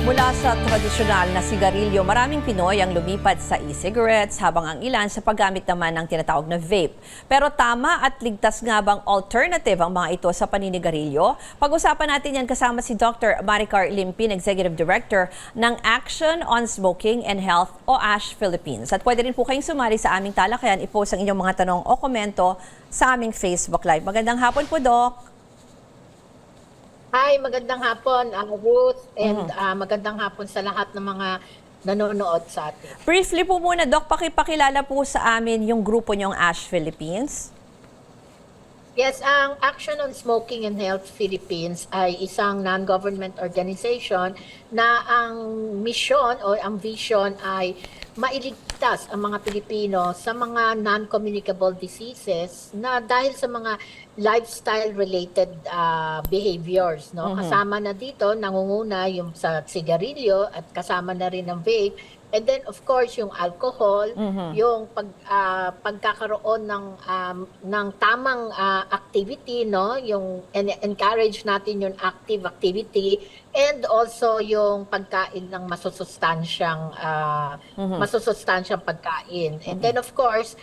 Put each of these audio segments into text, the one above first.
Mula sa tradisyonal na sigarilyo, maraming Pinoy ang lumipat sa e-cigarettes habang ang ilan sa paggamit naman ng tinatawag na vape. Pero tama at ligtas nga bang alternative ang mga ito sa paninigarilyo? Pag-usapan natin yan kasama si Dr. Maricar Limpin, Executive Director ng Action on Smoking and Health o ASH Philippines. At pwede rin po kayong sumali sa aming talakayan, i-post ang inyong mga tanong o komento sa aming Facebook Live. Magandang hapon po, Doc. Hi, magandang hapon, Ruth, and magandang hapon sa lahat ng mga nanonood sa atin. Briefly po muna, Doc, pakipakilala po sa amin yung grupo niyong ASH Philippines. Yes, ang Action on Smoking and Health Philippines ay isang non-government organization na ang mission o ang vision ay mailigtas ang mga Pilipino sa mga non-communicable diseases na dahil sa mga lifestyle-related behaviors. No? Kasama na dito, nangunguna yung sa sigarilyo at kasama na rin ang vape. And then, of course, yung alcohol, yung pagkakaroon ng tamang activity, no? Yung encourage natin yung active activity, and also yung pagkain ng masusustansyang pagkain. And then, of course,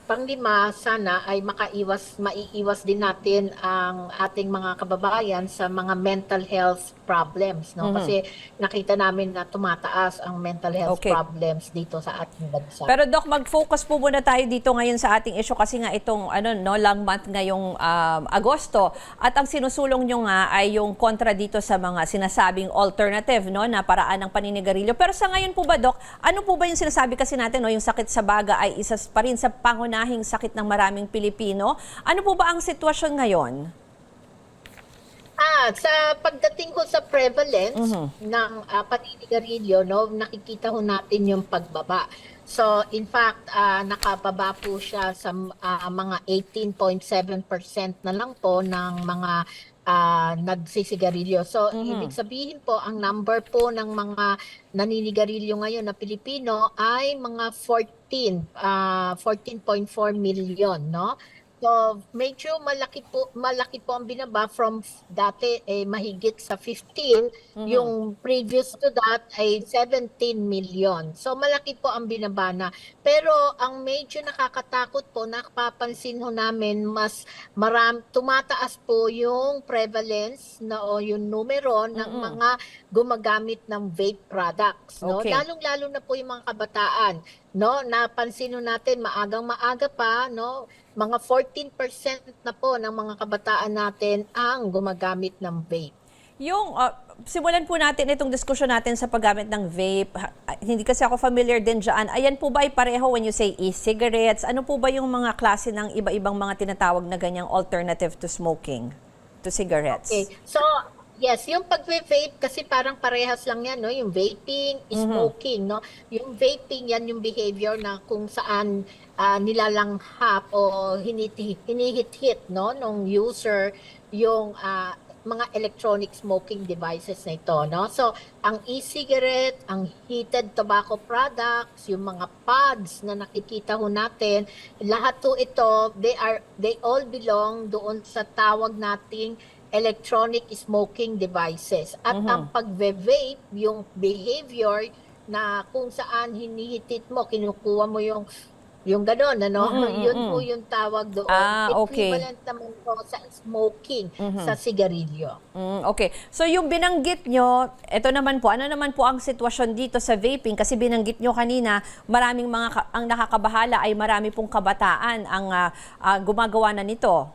panglima, sana ay maiiwas din natin ang ating mga kababayan sa mga mental health problems, no? Kasi nakita namin na tumataas ang mental health problems dito sa ating bansa. Pero Doc, mag-focus po muna tayo dito ngayon sa ating issue kasi nga itong long month ngayong Agosto, at ang sinusulong nyo nga ay yung kontra dito sa mga sinasabing alternative, no, na paraan ng paninigarilyo. Pero sa ngayon po ba, Doc, ano po ba yung sinasabi kasi natin, no, yung sakit sa baga ay isa pa rin sa pangunahing sakit ng maraming Pilipino? Ano po ba ang sitwasyon ngayon? Sa pagdating ko sa prevalence ng paninigarilyo, no, nakikita ho natin yung pagbaba. So, in fact, nakababa po siya sa mga 18.7% na lang po ng mga nagsisigarilyo. So, ibig sabihin po, ang number po ng mga naninigarilyo ngayon na Pilipino ay mga 14.4 million, no? So, medyo malaki po ang binaba from dati mahigit sa 15, yung previous to that ay 17 million. So, malaki po ang binaba na. Pero ang medyo nakakatakot po, napapansin ho namin tumataas po yung prevalence o yung numero ng mga gumagamit ng vape products, no? Lalong-lalo na po yung mga kabataan, no? Napansin ho natin maagang-maaga pa, no? Mga 14% na po ng mga kabataan natin ang gumagamit ng vape. Yung simulan po natin itong diskusyon natin sa paggamit ng vape. Hindi kasi ako familiar din dyan. Ayan po ba ay pareho when you say e-cigarettes? Ano po ba yung mga klase ng iba-ibang mga tinatawag na ganyang alternative to smoking, to cigarettes? Okay. So, yes, yung pag-vape kasi parang parehas lang yan, no? Yung vaping, smoking, no? Yung vaping, yan yung behavior na kung saan nilalanghap o hinihit-hit, no, nung user yung mga electronic smoking devices na ito, no? So, ang e-cigarette, ang heated tobacco products, yung mga pods na nakikita ho natin, lahat to ito, they all belong doon sa tawag nating electronic smoking devices. At ang pag-vape, yung behavior na kung saan hinihitit mo, kinukuha mo yung gano'n, ano? Yun po yung tawag doon. Equivalent naman po sa smoking, sa sigarilyo. Okay. So yung binanggit nyo, ito naman po, ano naman po ang sitwasyon dito sa vaping? Kasi binanggit nyo kanina, maraming ang nakakabahala ay marami pong kabataan ang gumagawa na nito.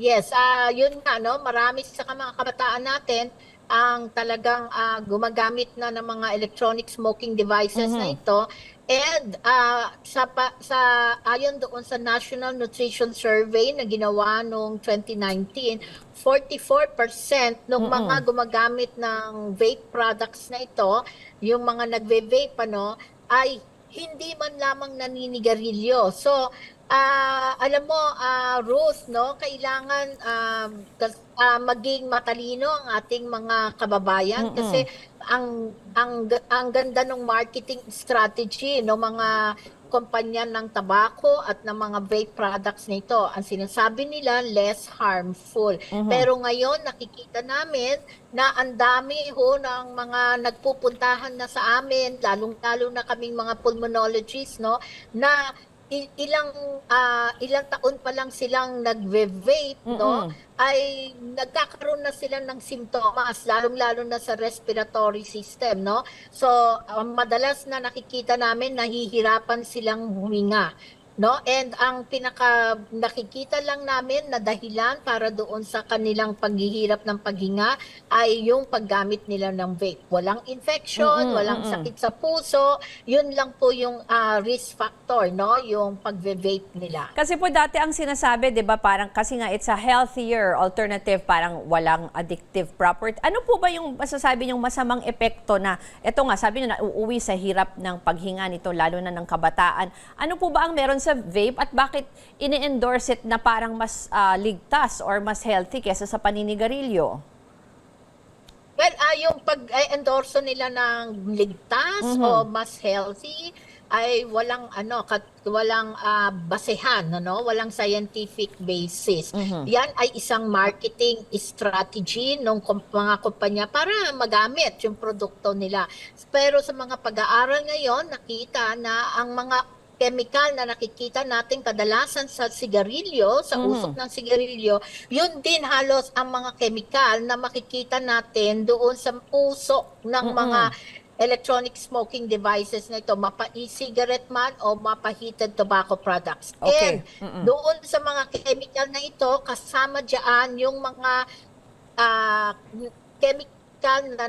Yes, yun nga, no? Marami sa mga kabataan natin ang talagang gumagamit na ng mga electronic smoking devices na ito. And ayon doon sa National Nutrition Survey na ginawa noong 2019, 44% ng mga gumagamit ng vape products na ito, yung mga nagve-vape, ay hindi man lamang naninigarilyo. So, alam mo, Ruth, no, kailangan maging matalino ang ating mga kababayan kasi ang ganda ng marketing strategy no mga kumpanya ng tabako at ng mga vape products nito. Ang sinasabi nila, less harmful. Pero ngayon, nakikita namin na ang dami ho ng mga nagpupuntahan na sa amin, lalong-lalo na kaming mga pulmonologists, no, na ilang taon pa lang silang nagve-vape, no, ay nagkakaroon na sila ng simptomas, lalong-lalo na sa respiratory system, no. So, madalas na nakikita namin nahihirapan silang huminga, no? And ang pinaka nakikita lang namin na dahilan para doon sa kanilang paghihirap ng paghinga ay yung paggamit nila ng vape. Walang infection, walang sakit sa puso, yun lang po yung risk factor, no? Yung pagve-vape nila. Kasi po dati ang sinasabi, 'di ba, parang kasi nga it's a healthier alternative, parang walang addictive property. Ano po ba yung masasabi niyong masamang epekto na ito nga sabi niyo na uuwi sa hirap ng paghinga nito lalo na ng kabataan. Ano po ba ang meron sa vape at bakit ini-endorse it na parang mas ligtas or mas healthy kesa sa paninigarilyo? Well, yung pag-endorso nila ng ligtas o mas healthy ay walang walang basehan, walang scientific basis. Yan ay isang marketing strategy ng mga kumpanya para magamit yung produkto nila. Pero sa mga pag-aaral ngayon, nakita na ang mga chemical na nakikita natin kadalasan sa sigarilyo, sa usok ng sigarilyo, yun din halos ang mga chemical na makikita natin doon sa usok ng mga electronic smoking devices na ito, mapa e-cigarette man o mapa heated tobacco products. Okay. And doon sa mga chemical na ito, kasama dyan yung mga chemical na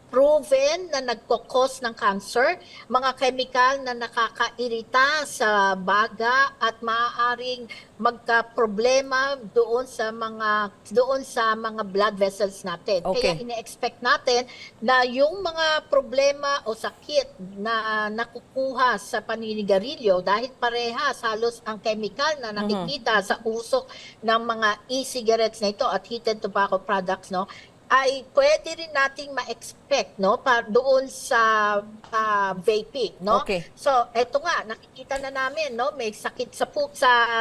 proven na nagkukos ng cancer, mga chemical na nakakairita sa baga at maaaring magka-problema doon sa mga blood vessels natin. Okay. Kaya ine-expect natin na yung mga problema o sakit na nakukuha sa paninigarilyo dahil parehas halos ang chemical na nakikita sa usok ng mga e-cigarettes na ito at heated tobacco products, no, ay pwede rin nating ma-expect, no, doon sa vaping, no. Okay. So, eto nga, nakikita na namin, no, may sakit sa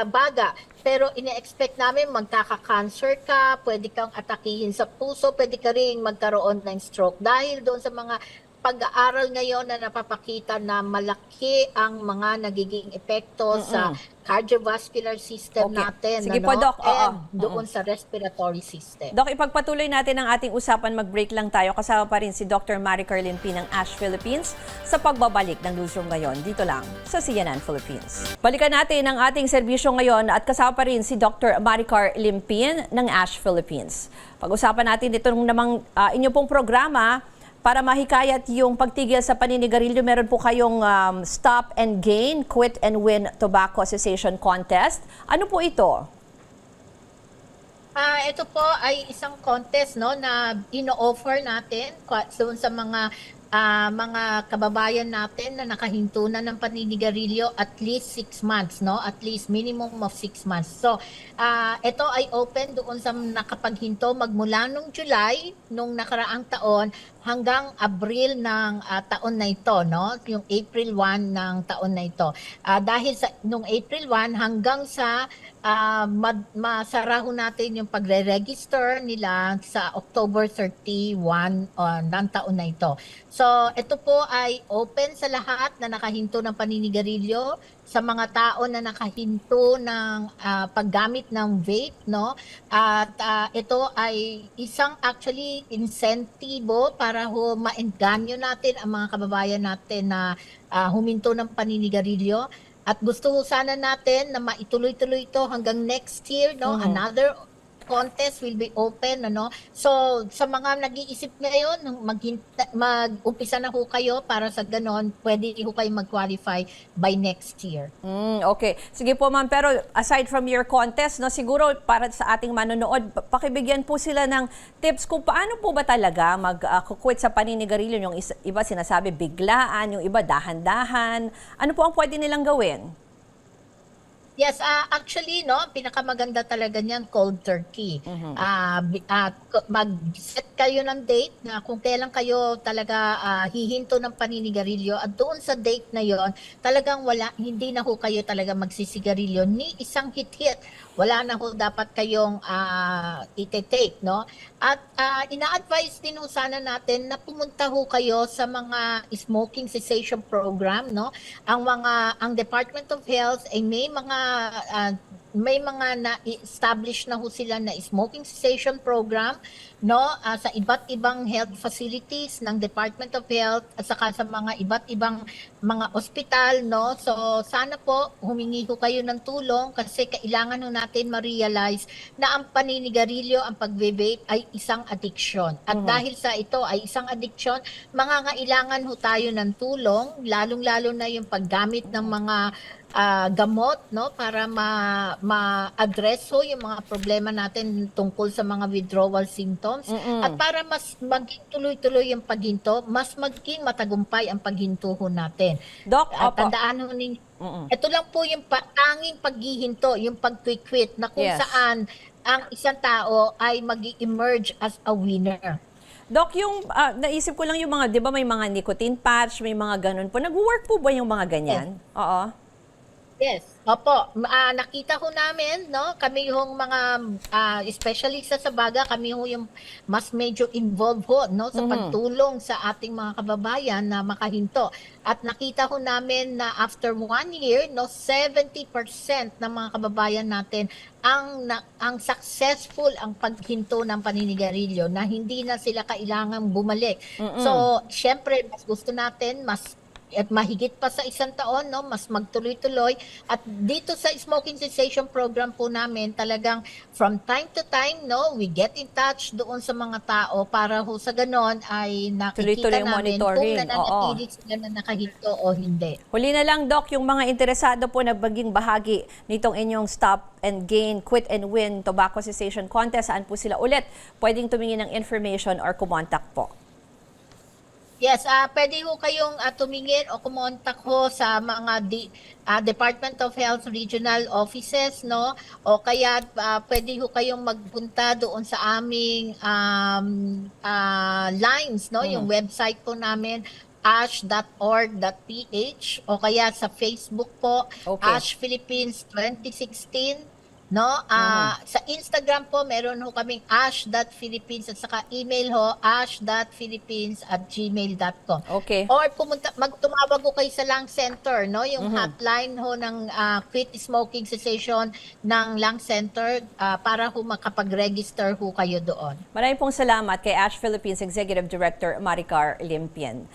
baga, pero ine-expect namin magkaka-cancer ka, pwede kang atakihin sa puso, pwede ka rin magkaroon ng stroke dahil doon sa mga pag-aaral ngayon na napapakita na malaki ang mga nagiging epekto sa cardiovascular system natin. Sige po, Doc. And doon sa respiratory system. Doc, ipagpatuloy natin ang ating usapan. Mag-break lang tayo. Kasama pa rin si Dr. Maricar Limpi ng ASH Philippines sa pagbabalik ng newsroom ngayon. Dito lang sa CNN Philippines. Balikan natin ang ating serbisyo ngayon at kasama pa rin si Dr. Maricar Limpin ng ASH Philippines. Pag-usapan natin ito namang inyo pong programa para mahikayat yung pagtigil sa paninigarilyo. Meron po kayong Stop and Gain, Quit and Win Tobacco Cessation Contest. Ano po ito? Ito po ay isang contest, no, na ino-offer natin doon sa mga kababayan natin na nakahinto na ng paninigarilyo at least 6 months, no? At least minimum of 6 months. So, ito ay open doon sa nakapaghinto magmula nung July nung nakaraang taon hanggang Abril ng taon na ito, no? Yung April 1 ng taon na ito. Dahil sa nung April 1 hanggang sa masaraho natin yung pagre-register nila sa October 31 ng taon na ito. So, ito po ay open sa lahat na nakahinto ng paninigarilyo, sa mga tao na nakahinto ng paggamit ng vape, no? At ito ay isang actually insentibo para maengganyo natin ang mga kababayan natin na huminto ng paninigarilyo. At gusto sana natin na maituloy-tuloy ito hanggang next year, no? Another contest will be open, ano. So, sa mga nag-iisip ngayon, mag-umpisa na ho kayo para sa ganon, pwede ho kayo mag-qualify by next year. Okay. Sige po, ma'am. Pero aside from your contest, no, siguro para sa ating manonood, pakibigyan po sila ng tips kung paano po ba talaga mag-quit sa paninigarilyo. Yung iba sinasabi biglaan, yung iba dahan-dahan. Ano po ang pwede nilang gawin? Yes, actually, no, ang pinakamaganda talaga niyan cold turkey. Mag-set kayo ng date na kung kailan kayo talaga hihinto ng paninigarilyo at doon sa date na yon, talagang hindi na ho kayo talaga magsisigarilyo ni isang hit-hit. Wala na ho dapat kayong ite-take, no? At ina-advise din ho sana natin na pumunta ho kayo sa mga smoking cessation program, no? Ang Department of Health ay ah, may mga na-establish na ho sila na smoking cessation program, no, sa iba't ibang health facilities ng Department of Health at saka sa mga iba't ibang mga ospital, no. So sana po humingi ho kayo ng tulong kasi kailangan ho natin ma-realize na ang paninigarilyo, ang pagve-vape ay isang addiction. At dahil sa ito ay isang addiction, mangangailangan ho tayo ng tulong, lalong-lalo na yung paggamit ng mga gamot, no, para ma-address ho yung mga problema natin tungkol sa mga withdrawal symptoms at para mas maging tuloy-tuloy yung paghinto, mas maging matagumpay ang paghinto ho natin. Doc, At opo. tandaan ho ninyo, ito lang po yung tanging paghihinto, yung pag-quit na kung Yes. saan ang isang tao ay mag-emerge as a winner. Doc, yung naisip ko lang yung mga, 'di ba may mga nicotine patch, may mga ganun po. Nag-work po ba yung mga ganyan? Oo. Yes, opo. Nakita ho namin, no, kami yung mga specialista sa baga, kami ho yung mas medyo involved ho, no, sa pagtulong sa ating mga kababayan na makahinto. At nakita ho namin na after 1 year, no, 70% ng mga kababayan natin ang successful ang paghinto ng paninigarilyo na hindi na sila kailangang bumalik. So, syempre, mas gusto natin, at mahigit pa sa 1 taon, no, mas magtuloy-tuloy. At dito sa smoking cessation program po namin, talagang from time to time, no, we get in touch doon sa mga tao para ho sa ganon ay Tuloy-tuloy nakikita yung namin kung monitoring. nananatili sila na nakahinto o hindi. Huli na lang, Doc, yung mga interesado po na maging bahagi nitong inyong Stop and Gain, Quit and Win Tobacco Cessation Contest, saan po sila ulit pwedeng tumingin ng information or kumontak po? Yes, pwede ho kayong tumingin o kumontak ho sa mga Department of Health regional offices, no? O kaya pwede ho kayong magpunta doon sa aming lines, no? Yung website po namin ash.org.ph o kaya sa Facebook po, Okay. Ash Philippines 2016. No, sa Instagram po meron ho kaming ash.philippines at saka email ho ash.philippines@gmail.com. Okay. Or tumawag ho kayo sa Lung Center, no, yung hotline ho ng Quit Smoking Cessation ng Lung Center para ho makapag-register ho kayo doon. Maraming pong salamat kay Ash Philippines Executive Director Maricar Limpian.